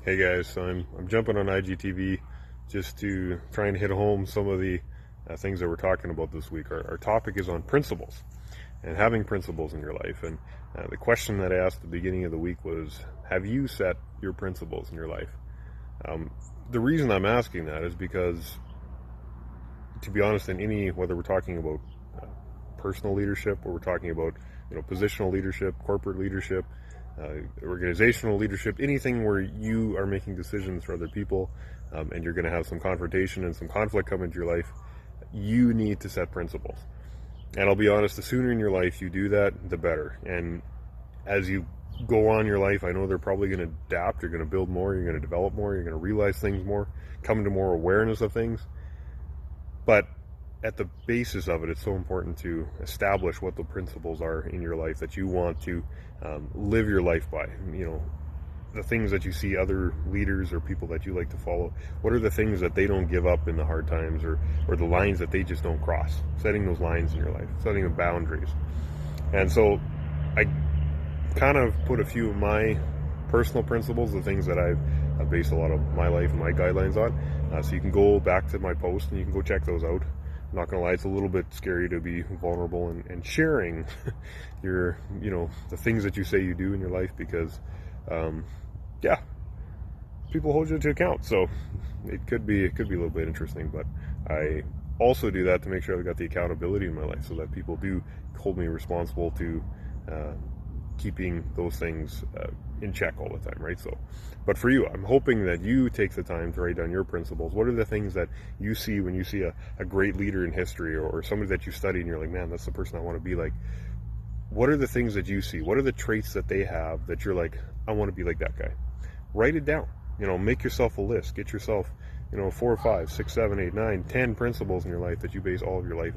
Hey guys, so I'm jumping on IGTV just to try and hit home some of the things that we're talking about this week. Our topic is on principles and having principles in your life. And the question that I asked at the beginning of the week was, have you set your principles in your life? The reason I'm asking that is because, to be honest, whether we're talking about personal leadership or we're talking about positional leadership, corporate leadership, organizational leadership, anything where you are making decisions for other people, and you're going to have some confrontation and some conflict come into your life, you need to set principles. And I'll be honest, the sooner in your life you do that, the better. And as you go on your life, I know they're probably going to adapt, you're going to build more, you're going to develop more, you're going to realize things more, come to more awareness of things. But at the basis of it, it's so important to establish what the principles are in your life that you want to live your life by. The things that you see other leaders or people that you like to follow, what are the things that they don't give up in the hard times, or the lines that they just don't cross? Setting those lines in your life, setting the boundaries. And so I kind of put a few of my personal principles, the things that I've based a lot of my life and my guidelines on. So you can go back to my post and you can go check those out. I'm not gonna lie, it's a little bit scary to be vulnerable and sharing the things that you say you do in your life, because people hold you to account. So it could be a little bit interesting, but I also do that to make sure I've got the accountability in my life so that people do hold me responsible to keeping those things in check all the time, right? So, but for you, I'm hoping that you take the time to write down your principles. What are the things that you see when you see a great leader in history, or somebody that you study and you're like, man, that's the person I want to be like? What are the things that you see? What are the traits that they have that you're like, I want to be like that guy? Write it down. Make yourself a list. Get yourself 4, 5, 6, 7, 8, 9, 10 principles in your life that you base all of your life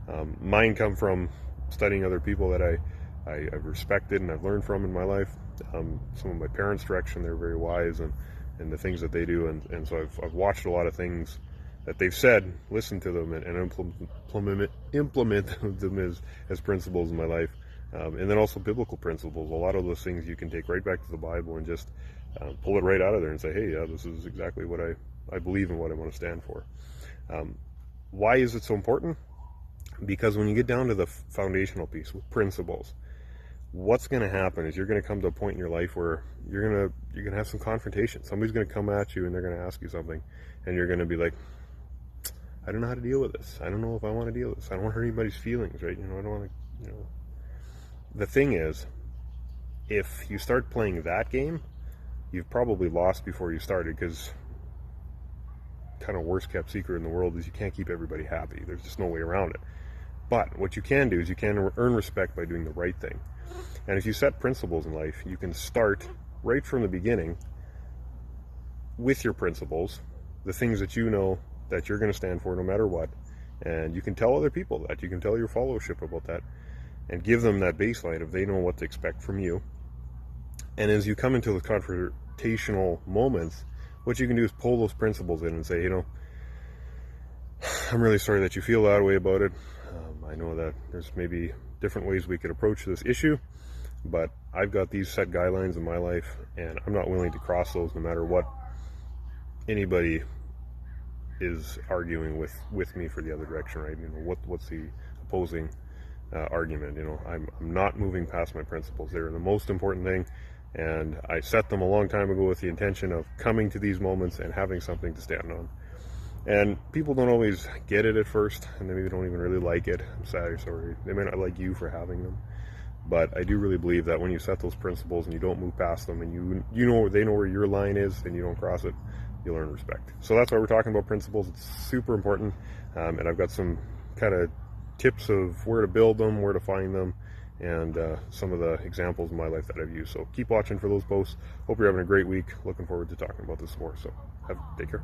on. Mine come from studying other people that I've respected and I've learned from in my life. Some of my parents' direction, they're very wise and the things that they do, and so I've watched a lot of things that they've said, listen to them, and implement them as principles in my life. And then also biblical principles. A lot of those things you can take right back to the Bible and just pull it right out of there and say, hey, yeah, this is exactly what I believe and what I want to stand for. Why is it so important? Because when you get down to the foundational piece with principles, what's going to happen is you're going to come to a point in your life where you're going to have some confrontation. Somebody's going to come at you and they're going to ask you something, and you're going to be like, I don't know how to deal with this. I don't know if I want to deal with this. I don't want to hurt anybody's feelings, right? I don't want to, The thing is, if you start playing that game, you've probably lost before you started, because kind of worst kept secret in the world is you can't keep everybody happy. There's just no way around it. But what you can do is you can earn respect by doing the right thing. And if you set principles in life, you can start right from the beginning with your principles, the things that you know that you're going to stand for no matter what. And you can tell other people that. You can tell your followership about that and give them that baseline if they know what to expect from you. And as you come into the confrontational moments, what you can do is pull those principles in and say, I'm really sorry that you feel that way about it. I know that there's maybe different ways we could approach this issue, but I've got these set guidelines in my life, and I'm not willing to cross those no matter what anybody is arguing with me for the other direction, right? What's the opposing argument? I'm not moving past my principles. They're the most important thing, and I set them a long time ago with the intention of coming to these moments and having something to stand on. And people don't always get it at first, and they maybe don't even really like it. I'm sorry. They may not like you for having them. But I do really believe that when you set those principles and you don't move past them, and they know where your line is and you don't cross it, you'll earn respect. So that's why we're talking about principles. It's super important. And I've got some kind of tips of where to build them, where to find them, and some of the examples in my life that I've used. So keep watching for those posts. Hope you're having a great week. Looking forward to talking about this more. So take care.